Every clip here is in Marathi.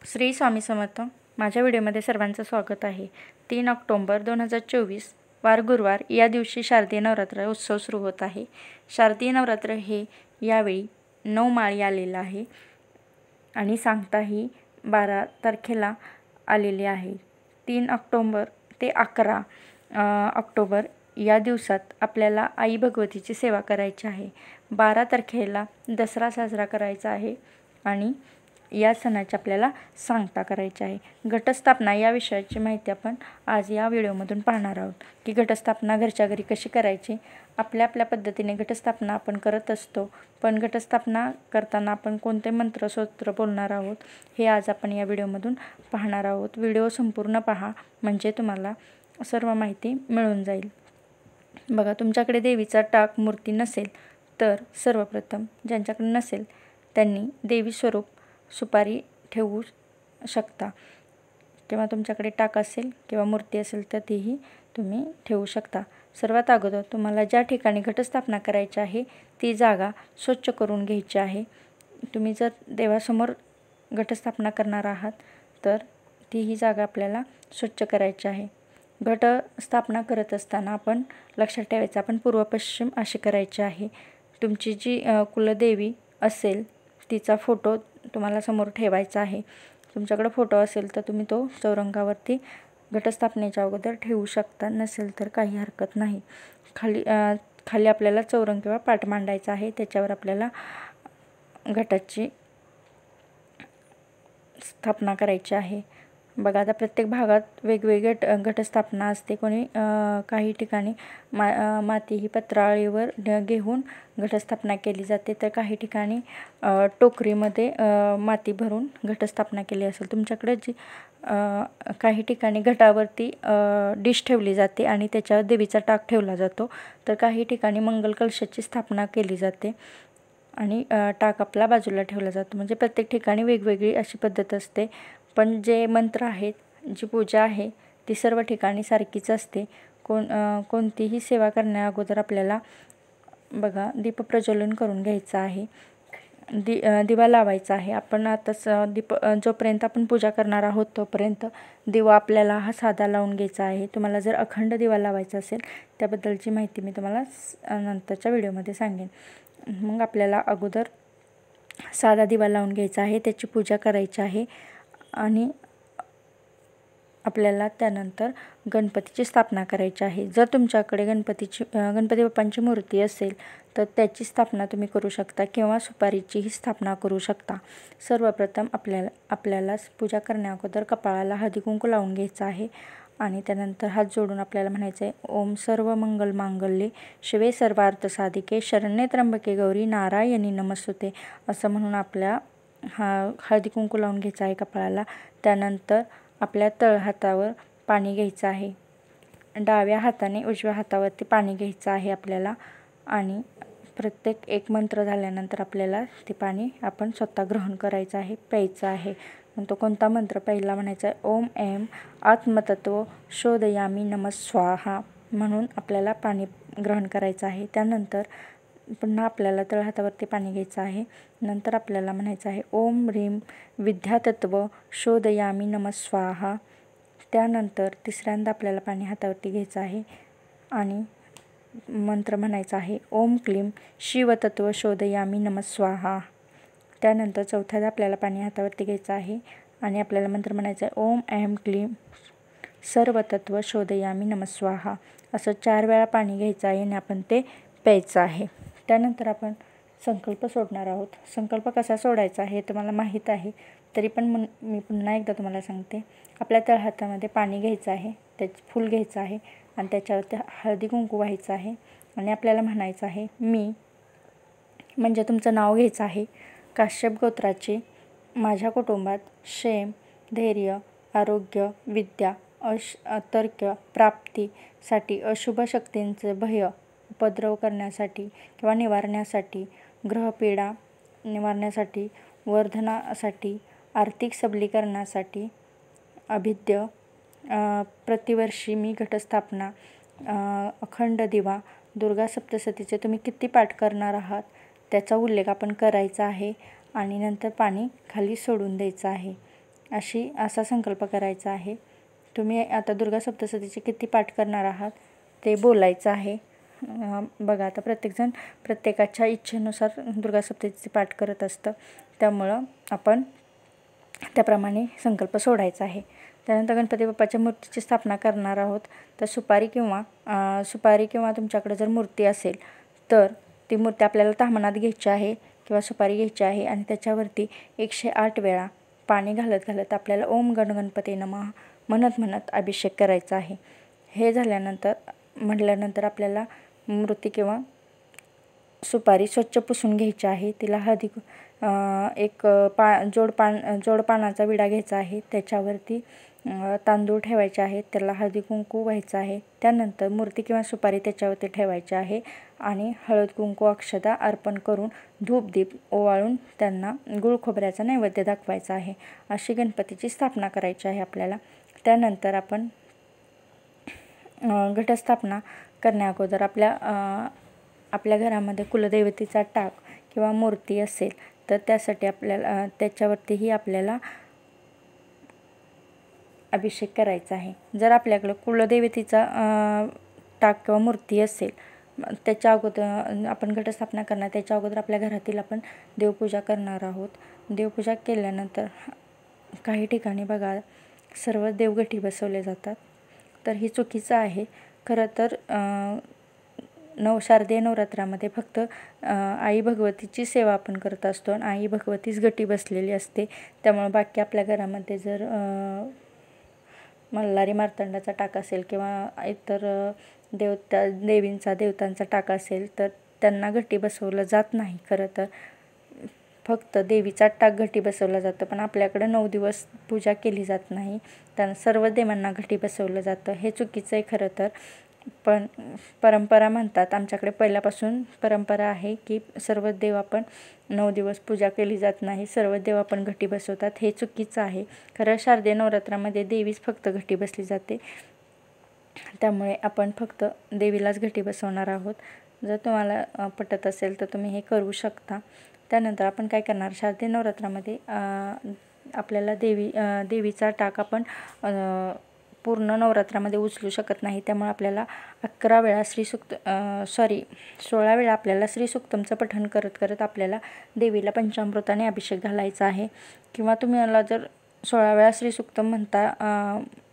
श्री स्वामी समर्थ. माझ्या व्हिडिओमध्ये सर्वांचं स्वागत आहे. 3 ऑक्टोबर 2024 वार गुरुवार या दिवशी शारदीय नवरात्र उत्सव सुरू होत आहे. शारदीय नवरात्र हे यावेळी 9 माळी आलेलं आहे आणि सांगताही 12 तारखेला आलेले आहे. 3 ऑक्टोबर ते 11 ऑक्टोबर या दिवसात आपल्याला आई भगवतीची सेवा करायची आहे. 12 तारखेला दसरा साजरा करायचा आहे आणि या सणाची आपल्याला सांगता करायची आहे. घटस्थापना या विषयाची माहिती आपण आज या व्हिडिओमधून पाहणार आहोत की घटस्थापना घरच्या घरी कशी करायची. आपल्या आपल्या पद्धतीने घटस्थापना आपण करत असतो, पण घटस्थापना करताना आपण कोणते मंत्र स्तोत्र बोलणार आहोत हे आज आपण या व्हिडिओमधून पाहणार आहोत. व्हिडिओ संपूर्ण पहा म्हणजे तुम्हाला सर्व माहिती मिळून जाईल. बघा, तुमच्याकडे देवीचा टाक मूर्ती नसेल तर सर्वप्रथम ज्यांच्याकडे नसेल त्यांनी देवी स्वरूप सुपारी ठेवू शकता, किंवा तुमच्याकडे टाक असेल किंवा मूर्ती असेल तर तीही तुम्ही ठेवू शकता. सर्वात अगोदर तुम्हाला ज्या ठिकाणी घटस्थापना करायची आहे ती जागा स्वच्छ करून घ्यायची आहे. तुम्ही जर देवासमोर घटस्थापना करणार आहात तर तीही जागा आपल्याला स्वच्छ करायची आहे. घटस्थापना करत असताना आपण लक्षात ठेवायचं, आपण पूर्व पश्चिम अशी करायची आहे. तुमची जी कुलदेवी असेल तिचा फोटो तुम्हाला समोर ठेवायचा आहे. तुमच्याकडे फोटो असेल तर तुम्ही तो चौरंगावरती घटस्थापनेच्या अगोदर ठेवू शकता, नसेल तर काही हरकत नाही. खाली आपल्याला चौरंग किंवा पाट मांडायचा आहे, त्याच्यावर आपल्याला घटाची स्थापना करायची आहे. बघा, आता प्रत्येक भागात वेगवेगळे घटस्थापना असते. काही ठिकाणी माती ही पत्रावळीवर घेऊन घटस्थापना केली जाते, तर काही ठिकाणी टोकरीमध्ये माती भरून घटस्थापना केली असेल. तुमच्याकडे जी काही ठिकाणी घटावरती डिश ठेवली जाते आणि त्याच्यावर देवीचा टाक ठेवला जातो, तर काही ठिकाणी मंगल कलशाची स्थापना केली जाते आणि टाक आपला बाजूला ठेवला जातो. म्हणजे प्रत्येक ठिकाणी वेगवेगळी अशी पद्धत असते, पण जे मंत्र आहेत, जी पूजा आहे ती सर्व ठिकाणी सारखीच असते. कोणतीही सेवा करण्या अगोदर आपल्याला बघा दीपप्रज्वलन करून घ्यायचं आहे, दिवा लावायचा आहे. आपण आताच जोपर्यंत आपण पूजा करणार आहोत तोपर्यंत दिवा आपल्याला हा साधा लावून घ्यायचा आहे. तुम्हाला जर अखंड दिवा लावायचा असेल त्याबद्दलची माहिती मी तुम्हाला नंतरच्या व्हिडिओमध्ये सांगेन. मग आपल्याला अगोदर साधा दिवा लावून घ्यायचा आहे, त्याची पूजा करायची आहे आणि आपल्याला त्यानंतर गणपतीची स्थापना करायची आहे. जर तुमच्याकडे गणपती बाप्पांची मूर्ती असेल तर त्याची स्थापना तुम्ही करू शकता किंवा सुपारीचीही स्थापना करू शकता. सर्वप्रथम आपल्याला पूजा करण्या अगोदर कपाळाला हळदी कुंकू लावून घ्यायचं आहे आणि त्यानंतर हात जोडून आपल्याला म्हणायचं आहे, ओम सर्व मंगल मांगल्ये शिवे सर्वार्थ साधिके शरण्ये त्र्यंबके गौरी नारायणी नमस्तुते असं म्हणून आपल्या हळदी कुंकू लावून घ्यायचं आहे कपाळाला. त्यानंतर आपल्या तळहातावर पाणी घ्यायचं आहे, डाव्या हाताने उजव्या हातावरती पाणी घ्यायचं आहे आपल्याला आणि प्रत्येक एक मंत्र झाल्यानंतर आपल्याला ते पाणी आपण स्वतः ग्रहण करायचं आहे, प्यायचं आहे. मग तो कोणता मंत्र पहिला म्हणायचा आहे, ओम ऐं आत्मतत्व शोधयामी नमः स्वाहा म्हणून आपल्याला पाणी ग्रहण करायचं आहे. त्यानंतर पुन्हा आपल्याला तळहातावरती पाणी घ्यायचं आहे. नंतर आपल्याला म्हणायचं आहे, ओम ह्रीं विद्यातत्व शोधयामी नमः स्वाहा. त्यानंतर तिसऱ्यांदा आपल्याला पाणी हातावरती घ्यायचं आहे आणि मंत्र म्हणायचा आहे, ओम क्लीं शिवतत्व शोधयामी नमः स्वाहा. त्यानंतर चौथ्यांदा आपल्याला पाणी हातावरती घ्यायचं आहे आणि आपल्याला मंत्र म्हणायचं आहे, ओम ऐं क्लीं सर्वतत्व शोधयामी नमः स्वाहा. असं 4 वेळा पाणी घ्यायचं आहे आणि आपण ते प्यायचं आहे. त्यानंतर आपण संकल्प सोडणार आहोत. संकल्प कसा सोडायचा हे तुम्हाला माहीत आहे, तरी पण मी पुन्हा एकदा तुम्हाला सांगते. आपल्या तळहातामध्ये पाणी घ्यायचं आहे, त्याचं फूल घ्यायचं आहे आणि त्याच्यावरती हळदी कुंकू व्हायचं आहे आणि आपल्याला म्हणायचं आहे, मी म्हणजे तुमचं नाव घ्यायचं आहे, काश्यप गोत्राचे माझ्या कुटुंबात क्षेम, धैर्य, आरोग्य, विद्या, तर्क प्राप्तीसाठी, अशुभ शक्तींचे भय उपद्रव करण्यासाठी किंवा निवारण्यासाठी, ग्रहपीडा निवारण्यासाठी, वर्धनासाठी, आर्थिक सबलीकरणासाठी, अभिद्य प्रतिवर्षी मी घटस्थापना, अखंड दिवा, दुर्गा सप्तशतीचे तुम्ही किती पाठ करणार आहात त्याचा उल्लेख आपण करायचा आहे आणि नंतर पाणी खाली सोडून द्यायचं आहे. असा संकल्प करायचा आहे. तुम्ही आता दुर्गा सप्तशतीचे किती पाठ करणार आहात ते बोलायचं आहे. बघा आता प्रत्येकजण प्रत्येकाच्या इच्छेनुसार दुर्गा सप्तशतीचे पाठ करत असतं, त्यामुळं आपण त्याप्रमाणे संकल्प सोडायचा आहे. त्यानंतर गणपती बाप्पाच्या मूर्तीची स्थापना करणार आहोत. तर सुपारी किंवा तुमच्याकडे जर मूर्ती असेल तर ती मूर्ती आपल्याला ताम्हनात घ्यायची आहे किंवा सुपारी घ्यायची आहे आणि त्याच्यावरती 108 वेळा पाणी घालत आपल्याला ओम गण गणपती नमः म्हणत अभिषेक करायचा आहे. हे म्हटल्यानंतर आपल्याला मूर्ती किंवा सुपारी स्वच्छ पुसून घ्यायची आहे. तिला हळदी एक जोड पानाचा विडा घ्यायचा आहे. त्याच्यावरती तांदूळ ठेवायचे आहेत, त्याला हळदी कुंकू व्हायचं आहे. त्यानंतर मूर्ती किंवा सुपारी त्याच्यावरती ठेवायची आहे आणि हळद कुंकू अक्षता अर्पण करून धूप दीप ओवाळून त्यांना गुळ खोबऱ्याचा नैवेद्य दाखवायचा आहे. अशी गणपतीची स्थापना करायची आहे आपल्याला. त्यानंतर आपण घटस्थापना करण्या अगोदर आपल्या घरामध्ये कुलदेवतेचा टाक किंवा मूर्ती असेल तर त्यासाठी त्याच्यावरतीही आपल्याला अभिषेक करायचा आहे. जर आपल्याकडं कुलदेवतेचा टाक किंवा मूर्ती असेल त्याच्या अगोदर आपण घटस्थापना करणार, त्याच्या अगोदर आपल्या घरातील आपण देवपूजा करणार आहोत. देवपूजा केल्यानंतर काही ठिकाणी बघा सर्व देवघटी बसवले जातात, तर ही चुकीचं आहे. खरं तर शारदीय नवरात्रामध्ये फक्त आई भगवतीची सेवा आपण करत असतो आणि आई भगवतीच घटी बसलेली असते. त्यामुळे बाकी आपल्या घरामध्ये जर मल्हारी मार्तंडाचा टाक असेल किंवा इतर देवतांचा टाक असेल तर त्यांना घटी बसवलं जात नाही. खरं तर फक्त देवीचा टाक घटी बसवला जातं, पण आपल्याकडं 9 दिवस पूजा केली जात नाही. त्यांना सर्व देवांना घटी बसवलं जातं. हे चुकीचं आहे खरं तर. पण परंपरा म्हणतात, आमच्याकडे पहिल्यापासून परंपरा आहे की सर्व देव आपण 9 दिवस पूजा केली जात नाही, सर्व देव आपण घटी बसवतात. हे चुकीचं आहे. खरं शारदीय नवरात्रामध्ये देवीच फक्त घटी बसली जाते, त्यामुळे आपण फक्त देवीलाच घटी बसवणार आहोत. जर तुम्हाला पटत असेल तर तुम्ही हे करू शकता. त्यानंतर आपण काय करणार, शारदीय नवरात्रामध्ये आपल्याला देवीचा टाक आपण पूर्ण नवरात्रामध्ये उचलू शकत नाही. त्यामुळे आपल्याला 11 वेळा 16 वेळा आपल्याला श्रीसूक्तमचं पठण करत आपल्याला देवीला पंचामृताने अभिषेक घालायचा आहे. किंवा तुम्हाला जर 16 वेळा श्रीसूक्तम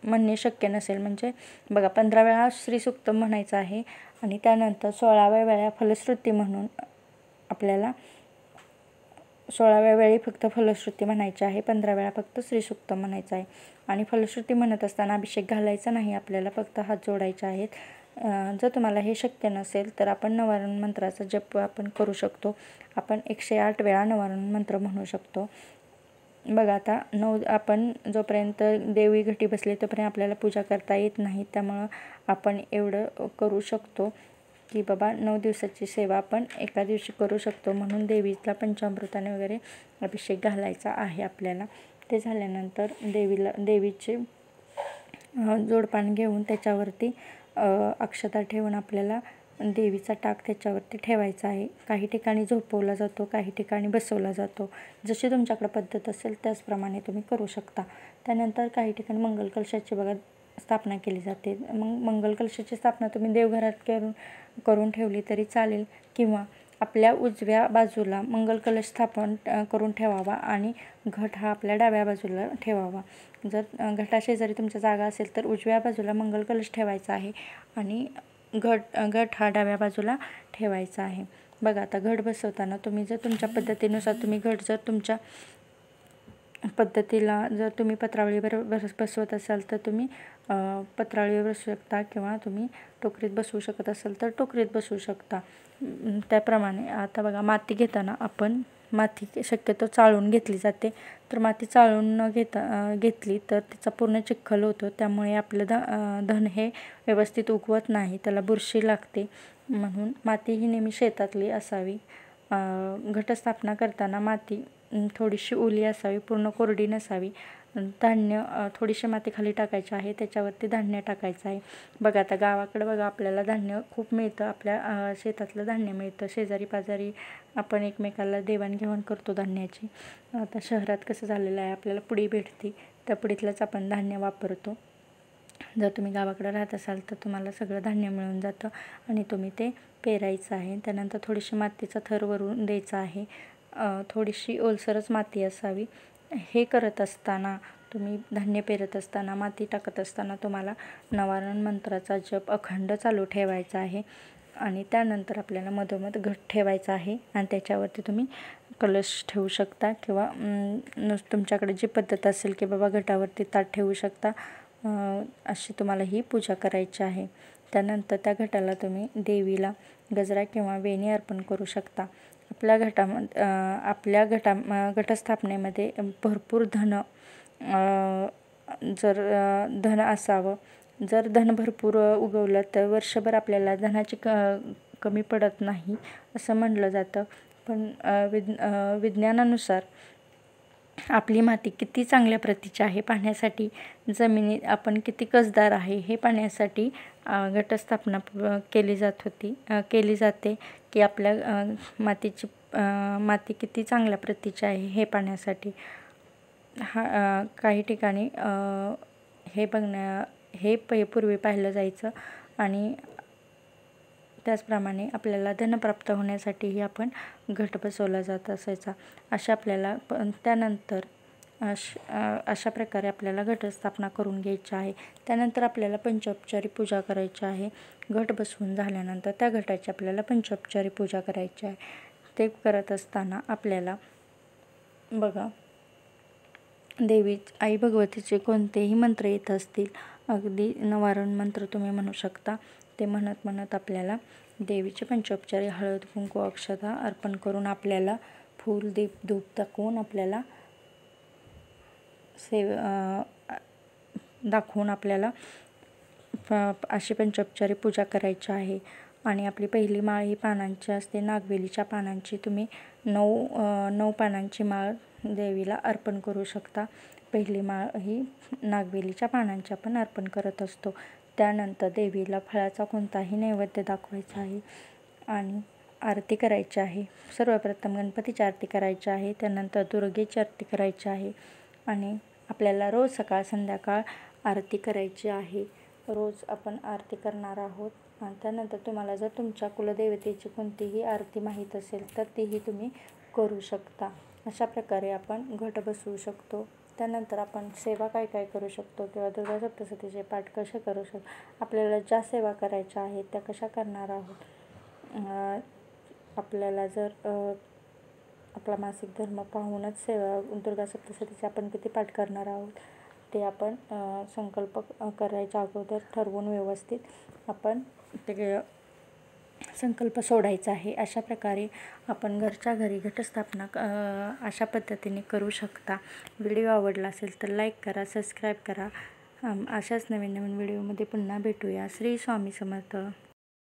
म्हणणे शक्य नसेल, म्हणजे बघा 15 वेळा श्रीसूक्तम म्हणायचं आहे आणि त्यानंतर 16व्या वेळा फलश्रुती म्हणून आपल्याला 16व्या वेळी फक्त फलश्रुती म्हणायची आहे, 15 वेळा फक्त श्रीसूक्तम म्हणायचं आहे. आणि फलश्रुती म्हणत असताना अभिषेक घालायचा नाही, आपल्याला फक्त हात जोडायचे आहेत. जर तुम्हाला हे शक्य नसेल तर आपण नवारण मंत्राचा जप आपण करू शकतो. आपण 108 वेळा नवारण मंत्र म्हणू शकतो. बघा आता आपण जोपर्यंत देवी घटी बसली तोपर्यंत आपल्याला पूजा करता येत नाही, त्यामुळं आपण एवढं करू शकतो की बाबा 9 दिवसाची सेवा आपण एका दिवशी करू शकतो. म्हणून देवीला पंचामृताने वगैरे अभिषेक घालायचा आहे आपल्याला. ते झाल्यानंतर देवीचे जोडपान घेऊन त्याच्यावरती अक्षता ठेवून आपल्याला देवीचा टाक त्याच्यावरती ठेवायचा आहे. काही ठिकाणी झोपवला जातो, काही ठिकाणी बसवला जातो. जशी तुमच्याकडे पद्धत असेल त्याचप्रमाणे तुम्ही करू शकता. त्यानंतर काही ठिकाणी मंगल कलशाची बघा स्थापना केली जाते. मग मंगल कलशाची स्थापना तुम्ही देवघरात करून ठेवली तरी चालेल, किंवा आपल्या उजव्या बाजूला मंगल कलश स्थापन करून ठेवावा आणि घट हा आपल्या डाव्या बाजूला ठेवावा. जर घटाशेजारी तुमच्या जागा असेल तर उजव्या बाजूला मंगल कलश ठेवायचा आहे आणि घट हा डाव्या बाजूला ठेवायचा आहे. बघा आता घट बसवताना तुम्ही जर तुमच्या पद्धतीनुसार तुम्ही घट जर तुमच्या पद्धतीला जर तुम्ही पत्रावळीवर बसवत असाल तर तुम्ही पत्रावळीवर बसू शकता, किंवा तुम्ही टोकरीत बसवू शकत असाल तर टोकरीत बसवू शकता. त्याप्रमाणे आता बघा माती घेताना आपण माती शक्यतो चाळून घेतली जाते, तर माती चाळून न घेतली तर तिचा पूर्ण चिखल होतो, त्यामुळे आपलं धन हे व्यवस्थित उगवत नाही, त्याला बुरशी लागते. म्हणून माती ही नेहमी शेतातली असावी. घटस्थापना करताना माती थोडीशी ओली असावी, पूर्ण कोरडी नसावी. धान्य थोडीशी माती खाली टाकायची आहे, त्याच्यावरती धान्य टाकायचं आहे. बघा आता गावाकडं बघा आपल्याला धान्य खूप मिळतं, आपल्या शेतातलं धान्य मिळतं. शेजारी पाजारी आपण एकमेकाला देवाणघेवाण करतो धान्याची. आता शहरात कसं झालेलं आहे, आपल्याला पुडी भेटते, त्या पुडीतलंच आपण धान्य वापरतो. जर तुम्ही गावाकडे राहत असाल तर तुम्हाला सगळं धान्य मिळून जातं आणि तुम्ही ते पेरायचं आहे. त्यानंतर थोडीशी मातीचा थर वरून द्यायचा आहे. थोडीशी ओलसरच माती असावी. हे करत असताना, तुम्ही धान्य पेरत असताना, माती टाकत असताना तुम्हाला नवारण मंत्राचा जप अखंड चालू ठेवायचा आहे. आणि त्यानंतर आपल्याला मधोमध घट ठेवायचा आहे आणि त्याच्यावरती तुम्ही कलश ठेवू शकता किंवा तुमच्याकडे जी पद्धत असेल की बाबा घटावरती ताट ठेवू शकता, अशी तुम्हाला ही पूजा करायची आहे. त्यानंतर त्या घटाला तुम्ही देवीला गजरा किंवा वेणी अर्पण करू शकता. आपल्या घटस्थापनेमध्ये भरपूर जर धन असावं, जर धन भरपूर उगवलं तर वर्षभर आपल्याला धनाची कमी पडत नाही असं म्हणलं जातं. पण विज्ञानानुसार आपली माती किती चांगल्या प्रतीची आहे पाहण्यासाठी, जमिनी आपण किती कसदार आहे हे पाहण्यासाठी घटस्थापना केली जाते की आपल्या माती किती चांगल्या प्रतीची आहे हे पाहण्यासाठी. काही ठिकाणी हे पूर्वी पाहिलं जायचं आणि त्याचप्रमाणे आपल्याला धन प्राप्त होण्यासाठीही आपण घट बसवला जात असायचा. त्यानंतर अशा प्रकारे आपल्याला घटस्थापना करून घ्यायची आहे. त्यानंतर आपल्याला पंचोपचारी पूजा करायची आहे. घट बसवून झाल्यानंतर त्या घटाची आपल्याला पंचोपचारी पूजा करायची आहे. ते करत असताना आपल्याला बघा, देवी आई भगवतीचे कोणतेही मंत्र येत असतील, अगदी नवारण मंत्र तुम्ही म्हणू शकता, ते म्हणत आपल्याला देवीचे पंचोपचारी हळद कुंकू अक्षता अर्पण करून आपल्याला फूल दीप धूप दाखवून आपल्याला अशी पंचोपचारी पूजा करायची आहे. आणि आपली पहिली माळ ही पानांची असते, नागवेलीच्या पानांची. तुम्ही 9 पानांची माळ देवीला अर्पण करू शकता. पहिली माळ ही नागवेलीच्या पानांची आपण अर्पण करत असतो. त्यानंतर देवीला फळाचा कोणताही नैवेद्य दाखवायचा आहे आणि आरती करायची आहे. सर्वप्रथम गणपतीची आरती करायची आहे, त्यानंतर दुर्गेची आरती करायची आहे आणि आपल्याला रोज सकाळ संध्याकाळ आरती करायची आहे. रोज आपण आरती करणार आहोत. आणि त्यानंतर तुम्हाला जर तुमच्या कुलदेवतेची कोणतीही आरती माहीत असेल तर तीही तुम्ही करू शकता. अशा प्रकारे आपण घट बसवू शकतो. त्यानंतर आपण सेवा काय करू शकतो किंवा दुर्गा सप्तशतीचे पाठ कसे करू शकतो, आपल्याला ज्या सेवा करायच्या आहेत त्या कशा करणार आहोत. आपल्याला जर आपला मासिक धर्म पाहूनच सेवा दुर्गा सप्तशतीचे आपण किती पाठ करणार आहोत ते आपण संकल्प करायच्या अगोदर ठरवून व्यवस्थित आपण ते संकल्प सोडायचा आहे. अशा प्रकारे आपण घरच्या घरी घटस्थापना अशा पद्धतीने करू शकता. व्हिडिओ आवडला असेल तर लाईक करा, सबस्क्राईब करा. अशाच नवीन व्हिडिओमध्ये पुन्हा भेटूया. श्री स्वामी समर्थ.